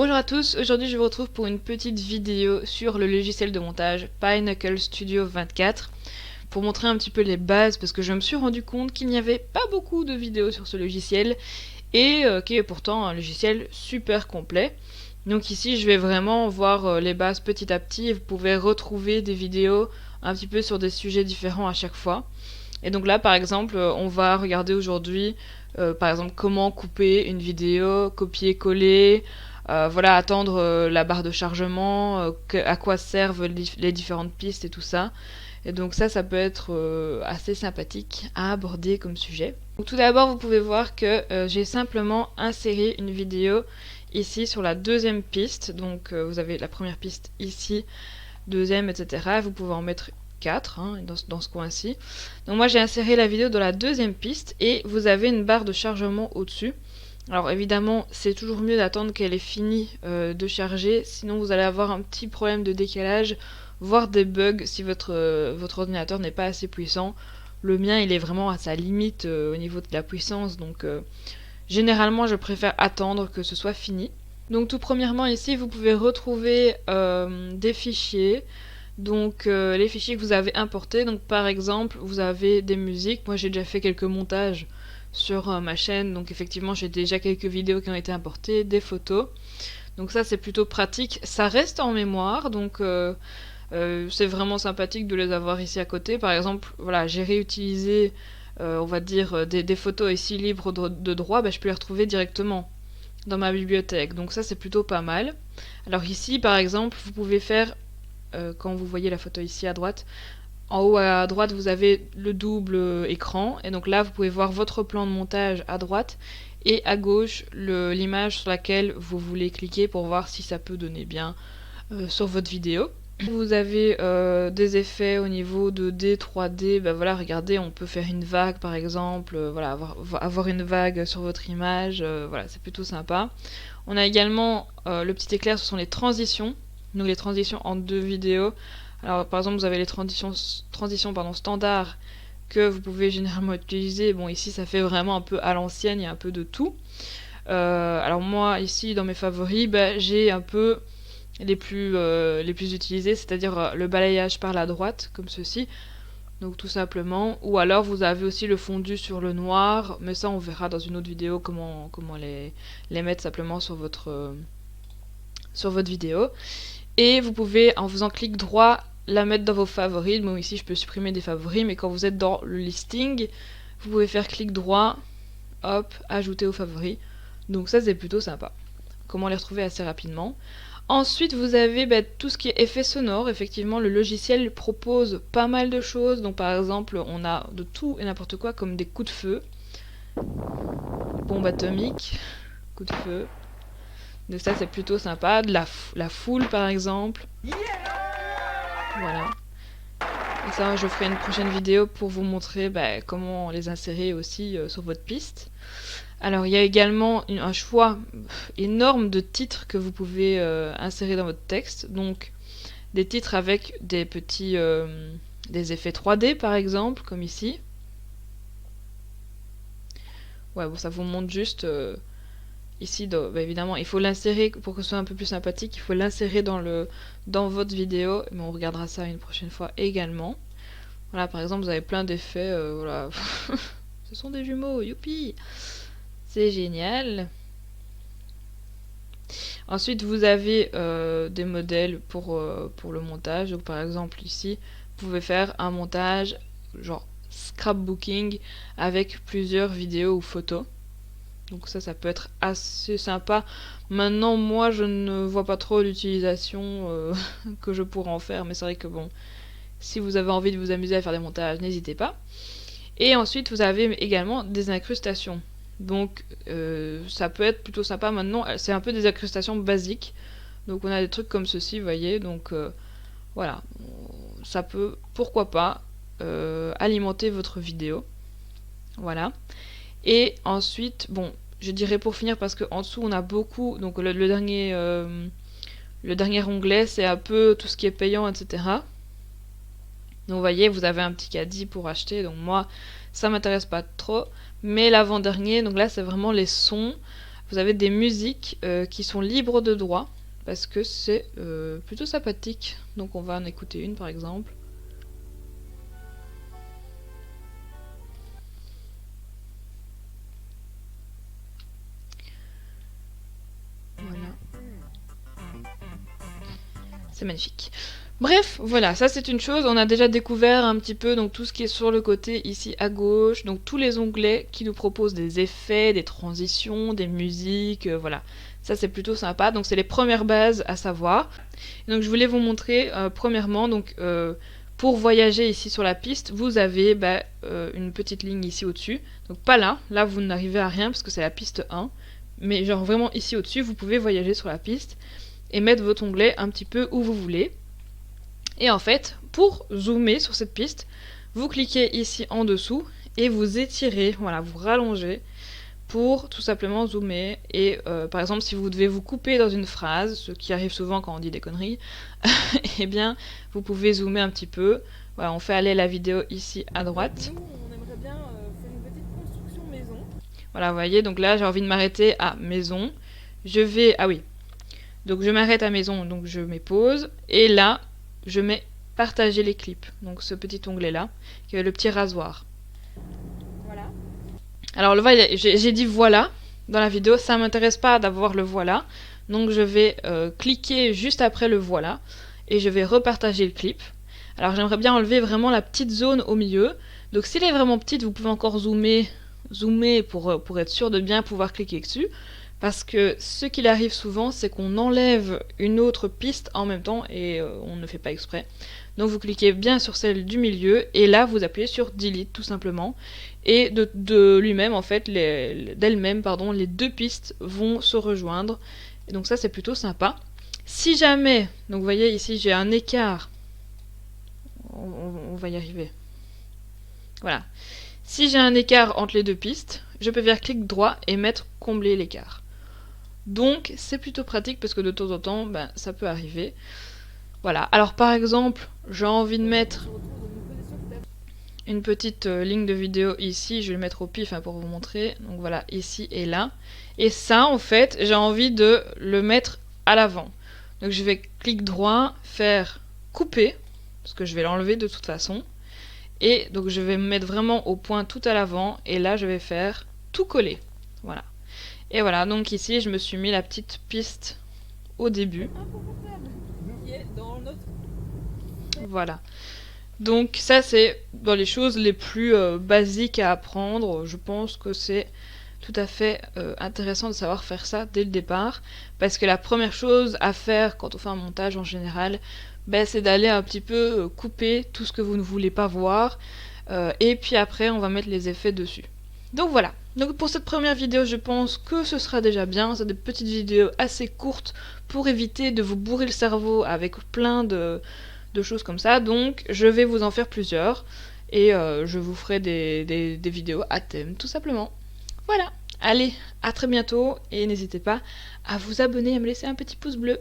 Bonjour à tous, aujourd'hui je vous retrouve pour une petite vidéo sur le logiciel de montage Pinnacle Studio 24 pour montrer un petit peu les bases parce que je me suis rendu compte qu'il n'y avait pas beaucoup de vidéos sur ce logiciel et qui est pourtant un logiciel super complet. Donc ici je vais vraiment voir les bases petit à petit et vous pouvez retrouver des vidéos un petit peu sur des sujets différents à chaque fois. Et donc là par exemple on va regarder aujourd'hui par exemple comment couper une vidéo, copier-coller, voilà, attendre la barre de chargement, à quoi servent les différentes pistes et tout ça. Et donc ça peut être assez sympathique à aborder comme sujet. Donc tout d'abord vous pouvez voir que j'ai simplement inséré une vidéo ici sur la deuxième piste. Donc vous avez la première piste ici, deuxième, etc. Vous pouvez en mettre 4 dans ce coin-ci. Donc moi j'ai inséré la vidéo dans la deuxième piste et vous avez une barre de chargement au-dessus. Alors évidemment c'est toujours mieux d'attendre qu'elle ait fini de charger, sinon vous allez avoir un petit problème de décalage, voire des bugs si votre ordinateur n'est pas assez puissant. Le mien il est vraiment à sa limite au niveau de la puissance, donc généralement je préfère attendre que ce soit fini. Donc tout premièrement ici vous pouvez retrouver des fichiers. Donc les fichiers que vous avez importés, donc par exemple vous avez des musiques, moi j'ai déjà fait quelques montages sur ma chaîne, donc effectivement j'ai déjà quelques vidéos qui ont été importées, des photos, donc ça c'est plutôt pratique, ça reste en mémoire, donc c'est vraiment sympathique de les avoir ici à côté. Par exemple, voilà, j'ai réutilisé on va dire des photos ici libres de droit, je peux les retrouver directement dans ma bibliothèque, donc ça c'est plutôt pas mal. Alors ici par exemple vous pouvez faire quand vous voyez la photo ici à droite, en haut à droite vous avez le double écran et donc là vous pouvez voir votre plan de montage à droite et à gauche l'image sur laquelle vous voulez cliquer pour voir si ça peut donner bien sur votre vidéo. Vous avez des effets au niveau 2D, 3D, voilà, regardez, on peut faire une vague par exemple, voilà, avoir une vague sur votre image, voilà, c'est plutôt sympa. On a également le petit éclair, ce sont les transitions, donc les transitions en deux vidéos. Alors par exemple vous avez les transitions standard que vous pouvez généralement utiliser. Bon ici ça fait vraiment un peu à l'ancienne, il y a un peu de tout. Alors moi ici dans mes favoris, j'ai un peu les plus utilisés, c'est-à-dire le balayage par la droite, comme ceci. Donc tout simplement. Ou alors vous avez aussi le fondu sur le noir, mais ça on verra dans une autre vidéo comment les mettre simplement sur votre vidéo. Et vous pouvez, en faisant clic droit, la mettre dans vos favoris. Bon, ici, je peux supprimer des favoris, mais quand vous êtes dans le listing, vous pouvez faire clic droit, hop, ajouter aux favoris. Donc ça, c'est plutôt sympa. Comment les retrouver assez rapidement. Ensuite, vous avez tout ce qui est effet sonore. Effectivement, le logiciel propose pas mal de choses. Donc par exemple, on a de tout et n'importe quoi, comme des coups de feu, bombe atomique, coup de feu. Donc ça c'est plutôt sympa, de la foule par exemple. Voilà. Et ça je ferai une prochaine vidéo pour vous montrer comment les insérer aussi sur votre piste. Alors il y a également un choix énorme de titres que vous pouvez insérer dans votre texte. Donc des titres avec des petits des effets 3D par exemple, comme ici. Ouais bon ça vous montre juste ici, évidemment, il faut l'insérer pour que ce soit un peu plus sympathique. Il faut l'insérer dans votre vidéo, mais on regardera ça une prochaine fois également. Voilà, par exemple, vous avez plein d'effets. Voilà, ce sont des jumeaux, youpi, c'est génial. Ensuite, vous avez des modèles pour le montage. Donc, par exemple, ici, vous pouvez faire un montage genre scrapbooking avec plusieurs vidéos ou photos. Donc ça peut être assez sympa. Maintenant, moi, je ne vois pas trop l'utilisation que je pourrais en faire, mais c'est vrai que bon, si vous avez envie de vous amuser à faire des montages, n'hésitez pas. Et ensuite, vous avez également des incrustations. Donc ça peut être plutôt sympa maintenant. C'est un peu des incrustations basiques. Donc on a des trucs comme ceci, vous voyez. Donc voilà, ça peut, pourquoi pas, alimenter votre vidéo. Voilà. Et ensuite, bon, je dirais pour finir parce qu'en dessous on a beaucoup, donc le dernier onglet c'est un peu tout ce qui est payant, etc. Donc vous voyez, vous avez un petit caddie pour acheter, donc moi ça m'intéresse pas trop. Mais l'avant-dernier, donc là c'est vraiment les sons. vous avez des musiques qui sont libres de droit, parce que c'est plutôt sympathique. Donc on va en écouter une par exemple. Voilà. C'est magnifique. Bref, voilà, ça c'est une chose, on a déjà découvert un petit peu donc tout ce qui est sur le côté ici à gauche, donc tous les onglets qui nous proposent des effets, des transitions, des musiques, voilà. Ça c'est plutôt sympa, donc c'est les premières bases à savoir. Et donc je voulais vous montrer premièrement, donc pour voyager ici sur la piste, vous avez une petite ligne ici au-dessus, donc pas là, là vous n'arrivez à rien parce que c'est la piste 1, mais genre vraiment ici au-dessus, vous pouvez voyager sur la piste et mettre votre onglet un petit peu où vous voulez. Et en fait, pour zoomer sur cette piste, vous cliquez ici en dessous et vous étirez, voilà, vous rallongez pour tout simplement zoomer. Et par exemple, si vous devez vous couper dans une phrase, ce qui arrive souvent quand on dit des conneries, eh bien, vous pouvez zoomer un petit peu. Voilà, on fait aller la vidéo ici à droite. Nous, on aimerait bien faire une petite construction maison. Voilà, vous voyez, donc là, j'ai envie de m'arrêter à maison. Je vais, ah oui, donc je m'arrête à maison, donc je mets pause. Et là, je mets partager les clips, donc ce petit onglet là, qui est le petit rasoir. Voilà. Alors j'ai dit voilà dans la vidéo, ça m'intéresse pas d'avoir le voilà, donc je vais cliquer juste après le voilà et je vais repartager le clip. Alors j'aimerais bien enlever vraiment la petite zone au milieu, donc s'il est vraiment petite, vous pouvez encore zoomer pour être sûr de bien pouvoir cliquer dessus. Parce que ce qu'il arrive souvent, c'est qu'on enlève une autre piste en même temps et on ne fait pas exprès. Donc vous cliquez bien sur celle du milieu et là vous appuyez sur Delete tout simplement. Et de lui-même, en fait, d'elle-même, pardon, les deux pistes vont se rejoindre. Et donc ça c'est plutôt sympa. Si jamais, donc vous voyez ici j'ai un écart, on va y arriver. Voilà. Si j'ai un écart entre les deux pistes, je peux faire clic droit et mettre combler l'écart. Donc c'est plutôt pratique parce que de temps en temps, ça peut arriver. Voilà, alors par exemple, j'ai envie de mettre une petite ligne de vidéo ici, je vais le mettre au pif pour vous montrer. Donc voilà, ici et là. Et ça, en fait, j'ai envie de le mettre à l'avant. Donc je vais clic droit, faire couper, parce que je vais l'enlever de toute façon. Et donc je vais me mettre vraiment au point tout à l'avant, et là je vais faire tout coller. Voilà. Et voilà, donc ici je me suis mis la petite piste au début. Qui est dans notre... Voilà. Donc ça c'est dans les choses les plus basiques à apprendre. Je pense que c'est tout à fait intéressant de savoir faire ça dès le départ. Parce que la première chose à faire quand on fait un montage en général, c'est d'aller un petit peu couper tout ce que vous ne voulez pas voir. Et puis après on va mettre les effets dessus. Donc voilà. Donc pour cette première vidéo, je pense que ce sera déjà bien. C'est des petites vidéos assez courtes pour éviter de vous bourrer le cerveau avec plein de choses comme ça. Donc je vais vous en faire plusieurs et je vous ferai des vidéos à thème tout simplement. Voilà. Allez, à très bientôt et n'hésitez pas à vous abonner et à me laisser un petit pouce bleu.